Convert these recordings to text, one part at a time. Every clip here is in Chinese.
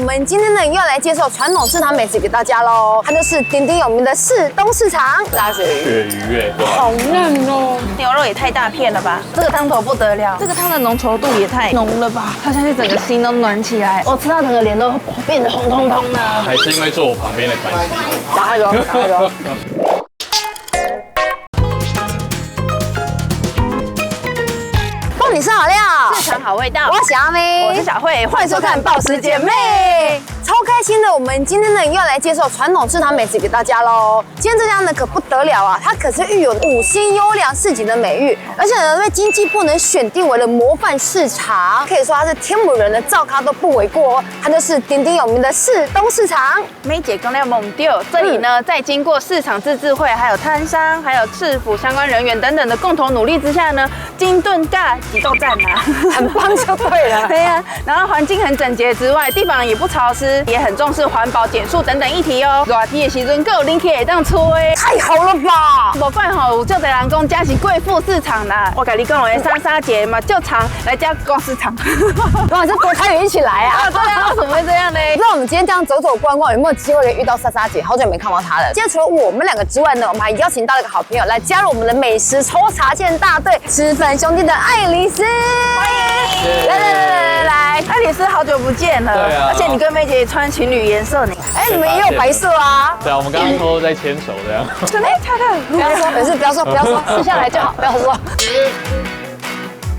们今天呢又要来介绍传统市场美食给大家喽，它就是鼎鼎有名的士东市场拉鳕鱼。鳕鱼好嫩哦，牛肉也太大片了吧！这个汤头不得了，这个汤的浓稠度也太浓了吧！它现在整个心都暖起来，我吃到整个脸都变得红彤彤的。还是因为坐我旁边的关系。打开揉，打开揉。你是好料，市场好味道。我是阿妹，我是小慧，欢迎收看《暴食姐妹》。超开心的，我们今天呢又要来介绍传统市场美食给大家喽。今天这家呢可不得了啊，它可是育有5星优良市集的美誉，而且呢被经济部呢选定为了模范市场，可以说它是天母人的照咖都不为过哦。它就是鼎鼎有名的士东市场。梅姐刚要猛丢，这里呢在经过市场自治会、还有摊商、还有市府相关人员等等的共同努力之下呢，金盾尬几道站啊，很棒就对了。对呀，然后环境很整洁之外，地方也不潮湿，也很重视环保、减速等等议题哦。热天的时阵，各有冷气会当吹，太好了吧！无怪吼，有足侪人讲这是贵妇市场啦。我跟你讲，我沙节嘛就常来这逛市场。哇，这多开源一起来啊！对啊，为什么会这样呢？那我们今天这样走走逛逛，有没有机会可以遇到莎莎姐？好久没看到她了。今天除了我们2个之外呢，我们还邀请到一个好朋友来加入我们的美食抽查线大队，吃饭兄弟的爱丽丝。欢迎！来，爱丽丝好久不见了。对啊，而且你跟梅姐穿情侣颜色呢。哎，你们也有白色啊？对啊，我们刚刚偷偷在牵手这样。真的假的？不要说，没事，不要说，私下来就好，不要说。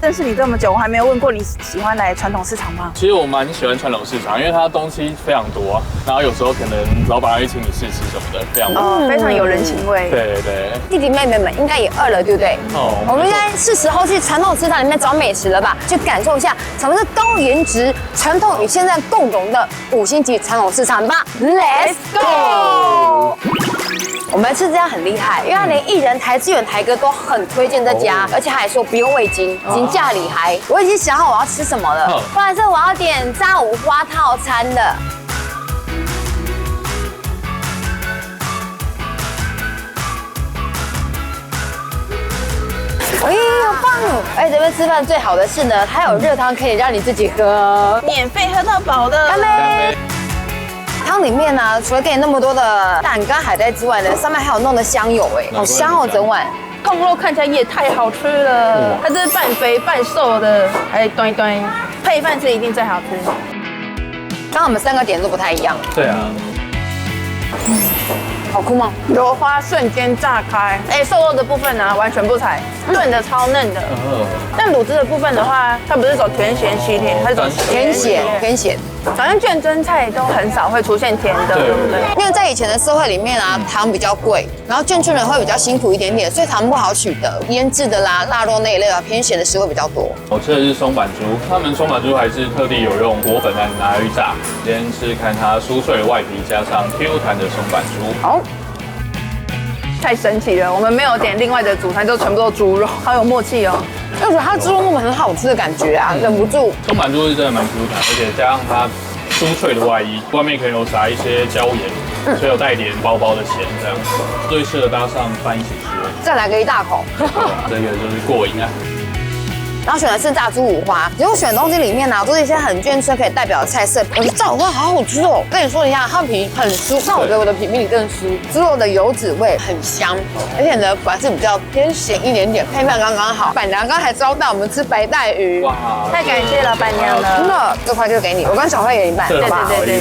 认识你这么久，我还没有问过你喜欢来传统市场吗？其实我蛮喜欢传统市场，因为它东西非常多，然后有时候可能老板会请你试吃什么的，非常多。非常有人情味。对对。弟弟妹妹们应该也饿了，对不对？哦。我们应该是时候去传统市场里面找美食了吧？去感受一下什么是高颜值、传统与现在共融的5星级传统市场吧 ！Let's go！我们吃这家很厉害，因为它连艺人台志远台哥都很推荐这家，而且还说不用味精，已经价里嗨。我已经想好我要吃什么了，不然是我要点炸五花套餐的。哎，好棒哦！而且这边吃饭最好的是呢，它有热汤可以让你自己喝，免费喝到饱的。干杯！汤里面呢，除了给你那么多的蛋跟海带之外呢，上面还有弄的香油，哎，好香哦，整碗。控肉看起来也太好吃了，它这是半肥半瘦的，还端一端，配饭吃一定最好吃。刚刚我们3个点都不太一样。对啊。好酷吗？油花瞬间炸开，瘦肉的部分呢完全不柴，炖的超嫩的。但卤汁的部分的话，它不是走甜咸系列，它是走偏咸，偏咸。好像卷蒸菜都很少会出现甜的，对不对？因为在以前的社会里面啊，糖比较贵，然后眷村人会比较辛苦一点点，所以糖不好取得，腌制的啦、腊肉那一类的偏咸的食物比较多。我吃的是松板猪，他们松板猪还是特地有用果粉拿来炸。今天吃看它酥脆的外皮加上 Q 弹的松板猪。好。太神奇了，我们没有点另外的主餐，就全部都猪肉，好有默契哦。而且它猪肉弄得很好吃的感觉啊，忍不住。松板猪是真的蛮 Q 弹，而且加上它酥脆的外衣，外面可以有撒一些椒盐，所以有带一点薄薄的咸这样，最适合搭上饭一起吃。再来个1大口，这个就是过瘾啊。然后选的是炸猪五花，结果选的东西里面呢，都是一些很眷村可以代表的菜色。我的炸五花好好吃哦，跟你说一下，它皮很酥，但我觉得我的皮比你更酥，猪肉的油脂味很香，而且呢，反而是比较偏咸一点点，配饭刚刚好。板娘刚才招待我们吃白带鱼，哇，太感谢老板娘了，真的，这块就给你，我跟小慧也一半，对好吧？对。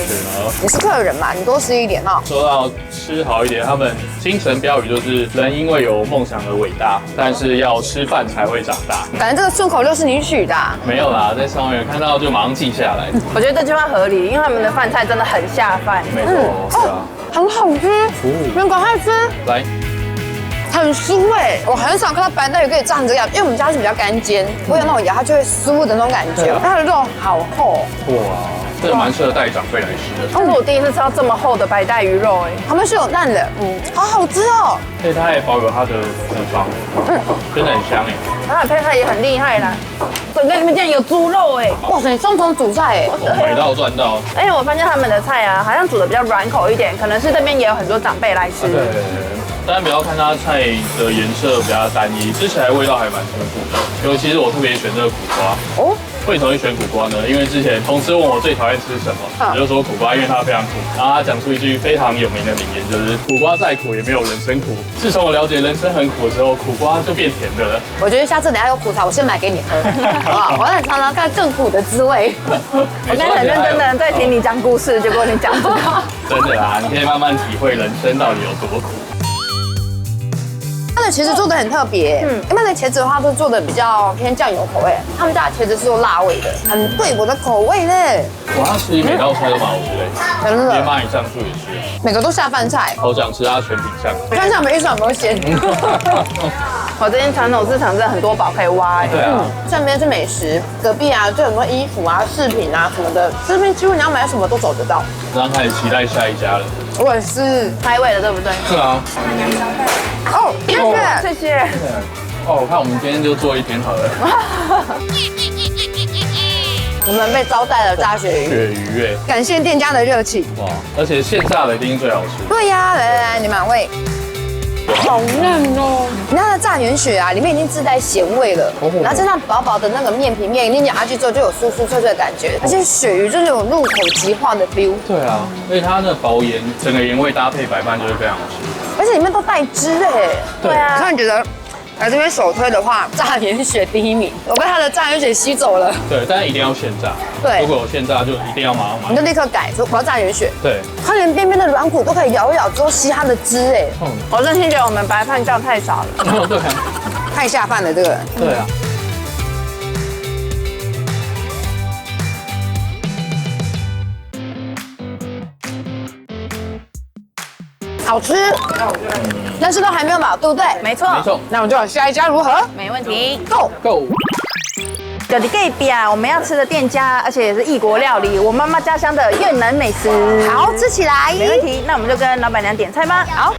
你是客人嘛，你多吃一点哦。说到吃好一点，他们精神标语就是人因为有梦想而伟大，但是要吃饭才会长大。反正这个顺口溜是你取的。没有啦，在上面看到就马上记下来。我觉得这句话合理，因为他们的饭菜真的很下饭。没错，是啊，很好吃，你们赶快吃。来，很酥哎，我很少看到白带鱼可以炸成这个样，因为我们家是比较干煎，我有那种咬它就会酥的那种感觉，它的肉好厚。哇，这个蛮适合带长辈来吃的。这是我第一次吃到这么厚的白带鱼肉哎，他们是有蛋的，好好吃哦。所以它也保有它的脂肪，真的很香哎。它的配菜也很厉害啦，整个里面竟然有猪肉哎！哇塞，双重主菜哎，买到赚到。而且我发现他们的菜啊，好像煮的比较软口一点，可能是这边也有很多长辈来吃。对，但不要看它菜的颜色比较单一，吃起来味道还蛮丰富的。尤其是我特别选这个苦瓜。哦。苦为什么会选苦瓜呢？因为之前同事问我最讨厌吃什么，我就说苦瓜，因为它非常苦。然后他讲出一句非常有名的名言，就是苦瓜再苦也没有人生苦。自从我了解人生很苦的时候，苦瓜就变甜的了。我觉得下次等下有苦茶，我先买给你喝，好不好？我想尝尝看更苦的滋味。我刚才很认真的在听你讲故事，结果你讲这个。真的啦，你可以慢慢体会人生到底有多苦。它的茄子做的很特别，一般的茄子的话都做的比较偏酱油口味，他们家的茄子是做辣味的，很对我的口味嘞。哇，它其实每道菜都蛮好吃的，真的连蚂蚁上树也是。每个都下饭菜，好想吃它全品相。看一下我们预算有没有咸。我这间传统市场真的很多宝可以挖。对啊，这边是美食，隔壁啊就很多衣服啊、饰品啊什么的，这边几乎你要买什么都走得到。刚刚开始期待下一家了。我也是，开胃了，对不对？是啊。哦，谢谢。谢谢。哦，我看我们今天就做一天好了。我们被招待了炸鳕鱼，鳕鱼哎，感谢店家的热情。哇，而且现炸的一定最好吃。对呀，来来来，你满位。好嫩哦！你看它的炸圆鳕啊，里面已经自带咸味了，然后加上薄薄的那个面皮面，你咬下去之后就有酥酥脆脆的感觉，而且鳕鱼就是有入口即化的 feel。对啊，而且它那薄盐，整个盐味搭配白饭就是非常好吃。而且里面都带汁哎。对啊。突然觉得来这边首推的话，炸圆鳕第一名，我被它的炸圆鳕吸走了。对，但是一定要现炸。对如果有现炸就一定要马上买。你就立刻改，说我要炸圆鳕。对，它连边边的软骨都可以咬一咬之后吸它的汁哎，我真心觉得我们白饭叫太少了。对啊，太下饭了这个。对啊。好吃，但是都还没有饱，对不对？没错，没错。那我们就往下一家如何没问题。 ？Go！ Go！这里隔壁啊，我们要吃的店家，而且也是异国料理，我妈妈家乡的越南美食。好，吃起来。没问题。那我们就跟老板娘点菜吧。好。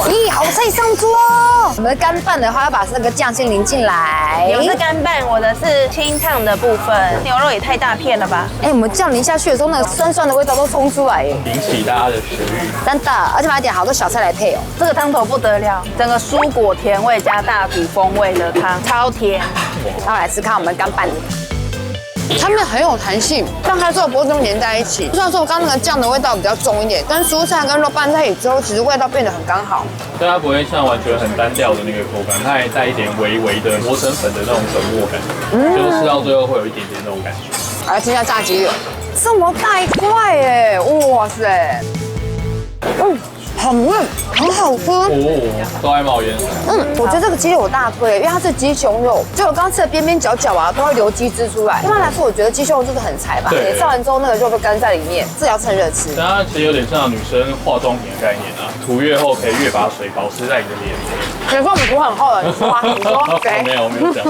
咦，好菜上桌哦！我们的干拌的话，要把那个酱先淋进来。有是干拌，我的是清烫的部分。牛肉也太大片了吧？哎，我们酱淋下去的时候，那个酸酸的味道都冲出来耶，引起大家的食欲。真的，而且还点好多小菜来配哦。这个汤头不得了，整个蔬果甜味加大骨风味的汤，超甜。那我来吃看我们干拌的。它们很有弹性，但它肉不会这么粘在一起。虽然说我刚刚那个酱的味道比较重一点，但蔬菜跟肉拌在一起之后，其实味道变得很刚好。所以它不会像完全很单调的那个口感，它还带一点微微的磨成粉的那种粉末感，就是吃到最后会有一点点那种感觉。来吃一下炸鸡柳，这么大一块耶！哇塞，很嫩，很好吃。哦，都爱冒烟。我觉得这个鸡柳我大推，因为它是鸡胸肉，就我刚刚吃的边边角角啊，都会流鸡汁出来。一般来说，我觉得鸡胸肉就是很柴吧，对你炸完之后那个肉都干在里面，这要趁热吃。但它其实有点像女生化妆品的概念啊，涂越厚可以越把水保持在你的脸里面。你说我们涂很厚了，你说啊？你说谁？没有讲。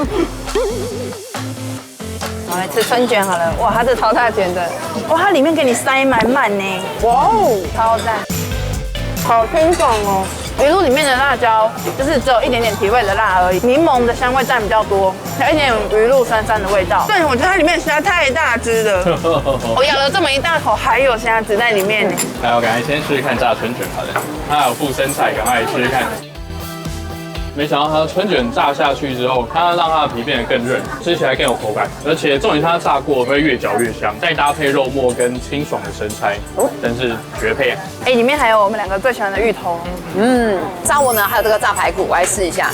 我来吃春卷好了，哇，它这超大卷的，哇，它里面给你塞满满呢，哇哦，超赞。好清爽哦！鱼露里面的辣椒就是只有一点点提味的辣而已，柠檬的香味占比较多，还有一点鱼露酸酸的味道。对，我觉得它里面实在太大只了，我咬了这么一大口，还有虾子在里面呢。来，我赶快先试试看炸春卷好了，它还有附生菜，赶快来试试看。没想到它的春卷炸下去之后，它让它的皮变得更润，吃起来更有口感，而且重点它炸过会越嚼越香，再搭配肉末跟清爽的生菜，真是绝配啊！哎，里面还有我们两个最喜欢的芋头。炸物呢，还有这个炸排骨，我来试一下。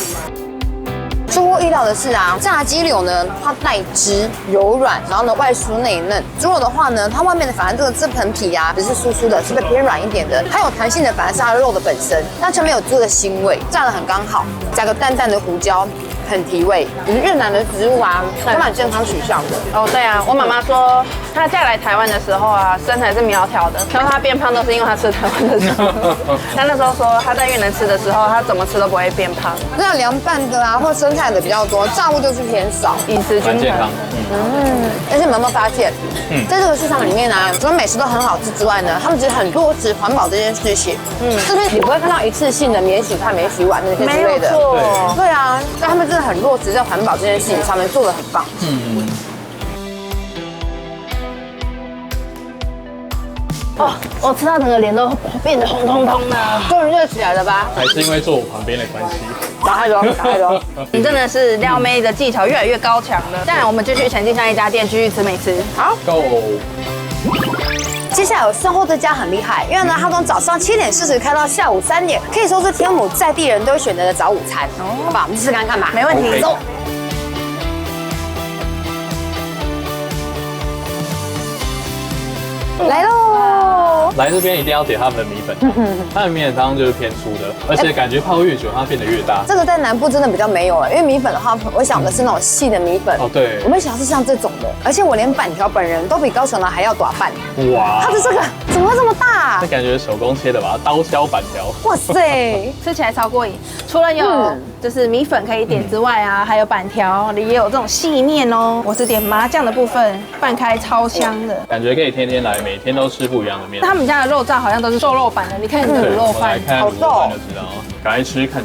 出乎意料的是啊，炸鸡柳呢，它带汁、柔软，然后呢外酥内嫩。猪肉的话呢，它外面的反正这层皮啊，只是酥酥的，是不是偏软一点的？它有弹性的，反而是它的肉的本身，但却没有猪的腥味，炸得很刚好，加个淡淡的胡椒。很提味，越南的植物啊，都蛮健康取向的。哦，对啊，我妈妈说她嫁来台湾的时候啊，身材是苗条的，然后她变胖都是因为她吃台湾的食物。她那时候说她在越南吃的时候，她怎么吃都不会变胖。那凉拌的啊，或生菜的比较多，炸物就是偏少，饮食均健康衡。但是你们有没有发现，在这个市场里面啊，除了美食都很好吃之外呢，他们其实很落实环保这件事情。这边你不会看到一次性的免洗筷、免洗碗那些之类的。没有错。对啊，但他们真的很落实在环保这件事情上面，做得很棒。哦，我吃到整个脸都变得红彤彤的，终于热起来了吧？还是因为坐我旁边的关系。打开喽，打开喽！你真的是撩妹的技巧越来越高强了。当然，我们继续前进下一家店，继续吃美食。好， Go！接下来有身后这家很厉害，因为呢，它从早上7:40开到下午3点，可以说是天母在地人都会选择的早午餐。好吧，我们去试看看吧。没问题。 OK 走。来喽！来这边一定要点他们的米粉，它的米粉汤就是偏粗的，而且感觉泡越久它变得越大。这个在南部真的比较没有因为米粉的话，我想的是那种细的米粉。哦，对我，没想到是像这种的，而且我连板条本人都比高雄的还要短半。哇，它的这个怎么会这么大那？感觉手工切的吧，刀削板条。哇塞！吃起来超过瘾。除了有就是米粉可以点之外啊，还有板条，也有这种细面哦。我是点麻酱的部分，拌开超香的。感觉可以天天来，每天都吃不一样的面。他们家的肉燥好像都是瘦肉版的，你看你的对，卤肉饭，我来看卤肉饭就知道，赶快吃看。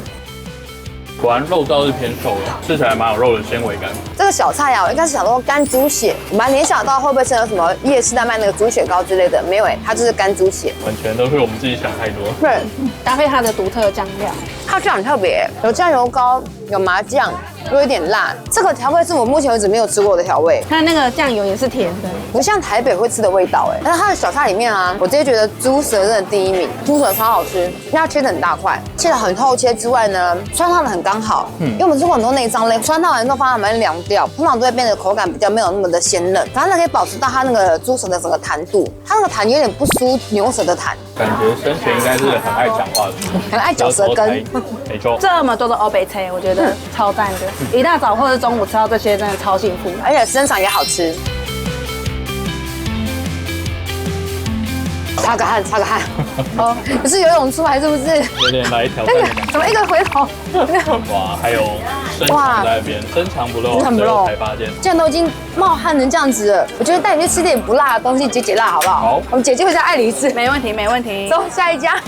果然肉倒是偏瘦的，吃起来蛮有肉的纤维感。这个小菜啊，我一开始想说干猪血，我蛮联想到会不会是有什么夜市在卖那个猪血糕之类的，没有它就是干猪血。完全都是我们自己想太多。对，搭配它的独特酱料。它这样很特别，有酱油膏，有麻酱，又有一点辣。这个调味是我目前为止没有吃过的调味，它那个酱油也是甜的。不像台北会吃的味道但是它的小菜里面啊，我直接觉得猪舌真的第一名，猪舌超好吃，因为它切的很大块，切的很厚切之外呢，酸烫的很刚好。因为我们吃过很多内脏类，酸烫完之后放在蛮凉掉，通常都会变得口感比较没有那么的鲜嫩，反正它可以保持到它那个猪舌的整个弹度，它那个弹有点不输牛舌的弹，感觉生前应该是很爱讲话的，很爱嚼舌根。没错。这么多的欧北菜，我觉得超赞的。一大早或者中午吃到这些，真的超幸福。而且生肠也好吃。擦个汗，擦个汗。哦，你是游泳出来是不是？有点来挑战的感觉。怎么一个回头？哇，还有生肠在那边，生肠不漏，生肠不漏才发现。既然都已经冒汗成这样子了，我觉得带你去吃点不辣的东西解解辣，好不好？好我们解救一下爱丽丝。没问题，没问题。走，下一家。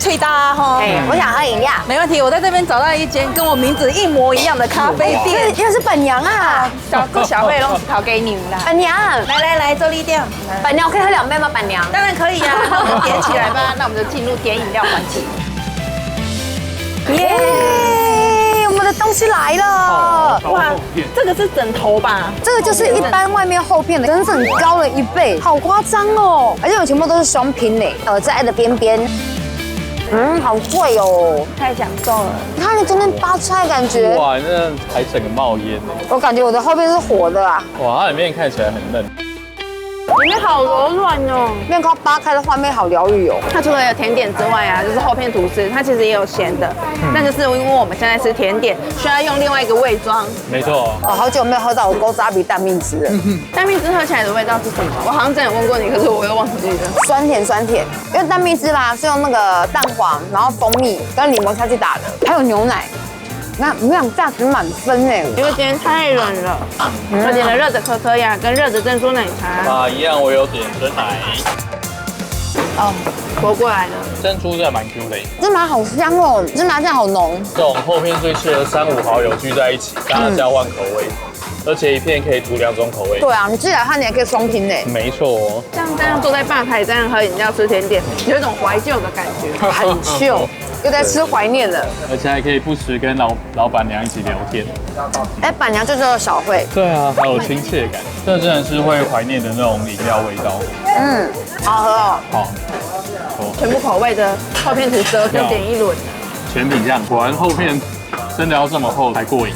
脆大哈，我想喝饮料。没问题。我在这边找到一间跟我名字一模一样的咖啡店，因为是板娘啊，小费都掏给你们啦。板娘，来，周丽店。板娘，我可以喝2杯吗？板娘，当然可以啊，那我们点起来吧。那我们就进入点饮料环节。耶！我们的东西来了。哇，这个是枕头吧？这个就是一般外面厚片的整整高了1倍，好夸张哦！而且我全部都是双拼呢，在爱的边边。好贵哦，太享受了。你看你中间扒出来感觉，哇，那还整个冒烟呢。我感觉我的后面是活的啊，哇，它里面看起来很嫩。里面好柔软哦，面包扒开的画面好疗愈哦。它除了有甜点之外啊，就是厚片吐司，它其实也有咸的。但就是因为我们现在吃甜点，需要用另外一个味装。没错。好久没有喝到我勾扎比蛋蜜汁了。蛋蜜汁喝起来的味道是什么？我好像真的有问过你，可是我又忘记了。酸甜酸甜，因为蛋蜜汁吧是用那个蛋黄，然后蜂蜜跟柠檬下去打的，还有牛奶。那营养价值满分哎！因为今天太冷了，我点了热的可可呀，跟热的珍珠奶茶。啊，一样，我有点真奶。哦，活过来了。珍珠真的蛮 Q 的，芝麻好香哦，芝麻酱好浓。这种厚片最适合3、5好友聚在一起，大家交换口味，而且一片可以涂2种口味。对啊，你自己来看，你还可以双拼呢。没错哦。像这样坐在吧台这样喝饮料吃甜点，有一种怀旧的感觉，很 chill，又在吃怀念了。而且还可以不时跟老板娘一起聊天。板娘就叫小慧。对啊，还有亲切感，这真的是会怀念的那种饮料味道。好喝哦。好，全部口味的厚片吐司就点一轮。全品酱，果然厚片真的要这么厚才过瘾。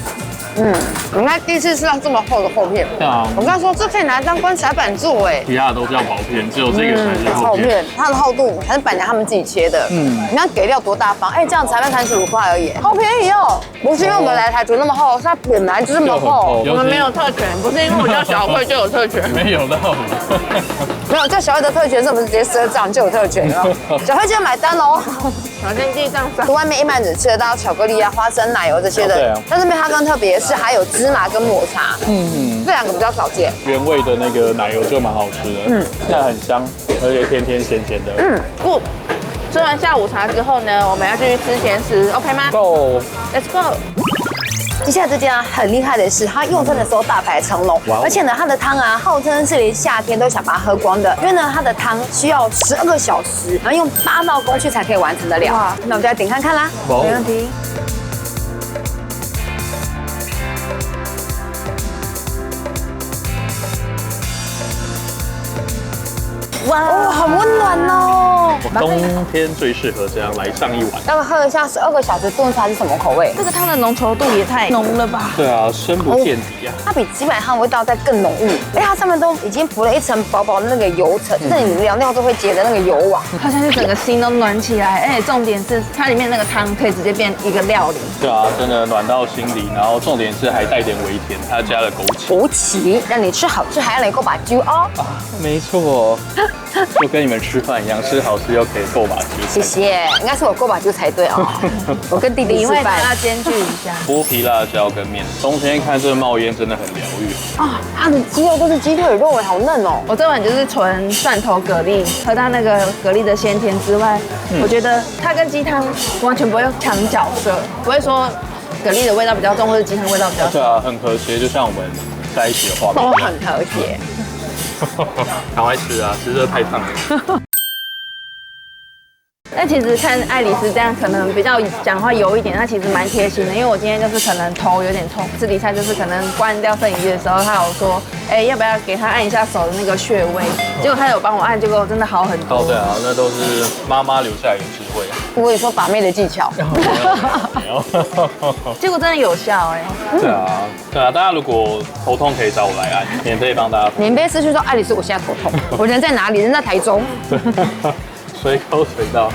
我应该第一次吃到这么厚的厚片。对啊，我跟他说，这可以拿来当棺材板做哎。其他的都叫薄片，只有这个才是厚片。厚片，它的厚度还是板娘他们自己切的。你看给料多大方，这样才卖35块而已，好便宜哦。不是因为我们来台煮那么厚，是它本来就这么厚。我们没有特权，不是因为我叫小慧就有特权。没有道理。没有叫小慧的特权，是我们直接赊账就有特权了。小慧记得买单哦。小心地上上。外面一般只吃得到巧克力啊、花生奶油这些的，对啊。但这边它更特别是还有芝麻跟抹茶，这2个比较少见。原味的那个奶油就蛮好吃的，现在很香，而且甜甜咸咸的。Good。吃完下午茶之后呢，我们要继续吃甜食 ，OK 吗 Go。 ？Let's go。接下来这家很厉害的是，它用餐的时候大排长龙，而且呢，它的汤啊，号称是连夏天都想把它喝光的，因为呢，它的汤需要12个小时，然后用8道工序才可以完成得了。哇，那我们就来点看看啦。没没问题。哇，好温暖哦！冬天最适合这样来上一碗。要喝一下12个小时炖出来是什么口味？这个汤的浓稠度也太浓了吧？对啊，深不见底啊。它比基本上味道再更浓郁，而且它上面都已经浮了一层薄薄的那个油层，就是你聊料都会结的那个油网。好像是整个心都暖起来，而且重点是它里面那个汤可以直接变一个料理。对啊，真的暖到心里，然后重点是还带点微甜，它加了枸杞。枸杞让你吃好吃，还让你够把揪哦。没错，就跟你们吃饭一样，吃好吃又可以够把揪。谢谢，应该是我够把揪才对哦。我跟弟弟吃饭要兼具一下。剥皮辣椒跟面，冬天看这冒烟真的很疗愈啊！它的鸡肉都是鸡腿肉哎，好嫩哦。我这碗就是纯蒜头蛤蜊，和它那个蛤蜊的鲜甜之外，我觉得它跟鸡汤完全不会抢角色，不会说蛤蜊的味道比较重，或者鸡汤味道比较重。对啊，很和谐，就像我们在一起的画面。都很和谐。赶快吃啊，吃这太烫了。但其实看爱丽丝这样，可能比较讲话油一点，她其实蛮贴心的。因为我今天就是可能头有点痛，私底下就是可能关掉摄影机的时候，她有说，哎，要不要给她按一下手的那个穴位？结果她有帮我按，结果真的好很多。哦，对啊，那都是妈妈留下来的智慧。我也说把妹的技巧。结果真的有效哎。对啊，对啊，大家如果头痛可以找我来按，免费帮大家。免费私讯说爱丽丝，我现在头痛，我人在哪里？人在台中。随口随到。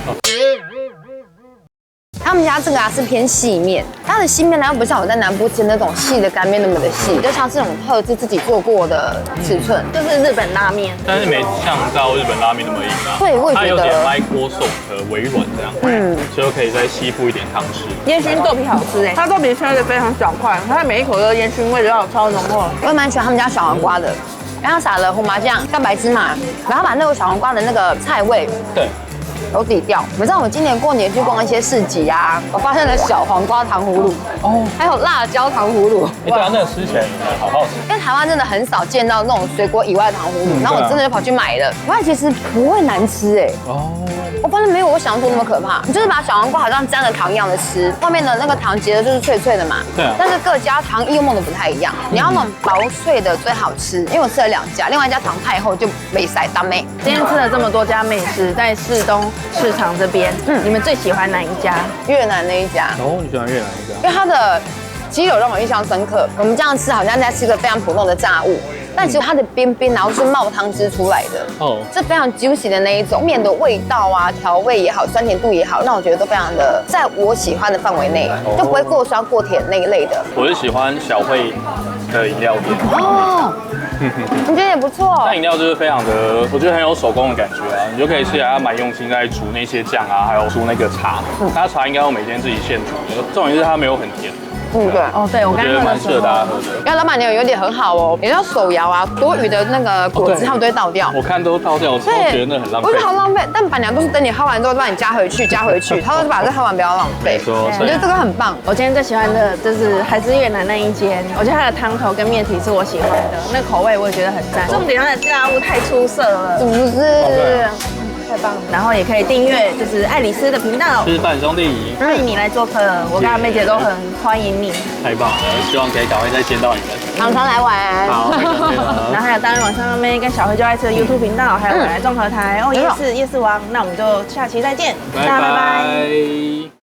他们家这个啊是偏细面，它的细面呢又不像我在南部吃那种细的干面那么的细，就像是那种特制自己做过的尺寸，就是日本拉面，但是没像到日本拉面那么硬啊。对，我也觉得。它有点 Microsoft 微软这样，所以可以再吸附一点汤汁。烟熏豆皮好吃哎，它豆皮切的非常小块，它每一口都烟熏味道超浓厚。我也蛮喜欢他们家小黄瓜的。然后撒了胡麻酱、干白芝麻，然后把那个小黄瓜的那个菜味对都抵掉。你知道我今年过年去逛一些市集啊，我发现了小黄瓜糖葫芦哦，还有辣椒糖葫芦。对啊，那个吃起来好好吃。因为台湾真的很少见到那种水果以外的糖葫芦，然后我真的就跑去买了，发现其实不会难吃哎。哦。我发现没有我想象中那么可怕，你就是把小黄瓜好像沾了糖一样的吃，外面的那个糖结的就是脆脆的嘛。对啊。但是各家糖又梦的不太一样，你要那种薄脆的最好吃，因为我吃了2家，另外一家糖太厚就没塞当妹。今天吃了这么多家美食，在市东市场这边，你们最喜欢哪一家？越南那一家。哦，你喜欢越南一家？因为它的鸡肉让我印象深刻，我们这样吃好像在吃个非常普通的炸物。但其实它的边边然后是冒汤汁出来的，哦，是非常 juicy 的那一种面的味道啊，调味也好，酸甜度也好，那我觉得都非常的在我喜欢的范围内，就不会过酸过甜那一类的。我是喜欢小慧的饮料店哦，我觉得也不错。那饮料就是非常的，我觉得很有手工的感觉啊，你就可以吃起来它蛮用心在煮那些酱啊，还有煮那个茶，它茶应该会每天自己现煮的，重点是它没有很甜。对，哦，对我刚刚蛮适合大家喝的。因为老板娘有点很好哦，也叫手摇啊，多余的那个果汁他们都会倒掉。我看都倒掉，我觉得那很浪费。我觉得好浪费，但板娘都是等你喝完之后帮你加回去，他说把这喝完不要浪费。我觉得这个很棒。我今天最喜欢的就是还是越南那一间，我觉得它的汤头跟面体是我喜欢的，那口味我也觉得很赞。重点它的炸物太出色了，是不是？太棒了，然后也可以订阅就是爱丽丝的频道，吃饭兄弟，欢迎你来做客，我跟阿妹姐都很欢迎你，太棒了，希望可以赶快再见到你们，常常来玩。好，然后还有当然晚上阿妹跟小慧就爱吃的 YouTube 频道，还有我来综合台哦夜市王，那我们就下期再见，拜拜。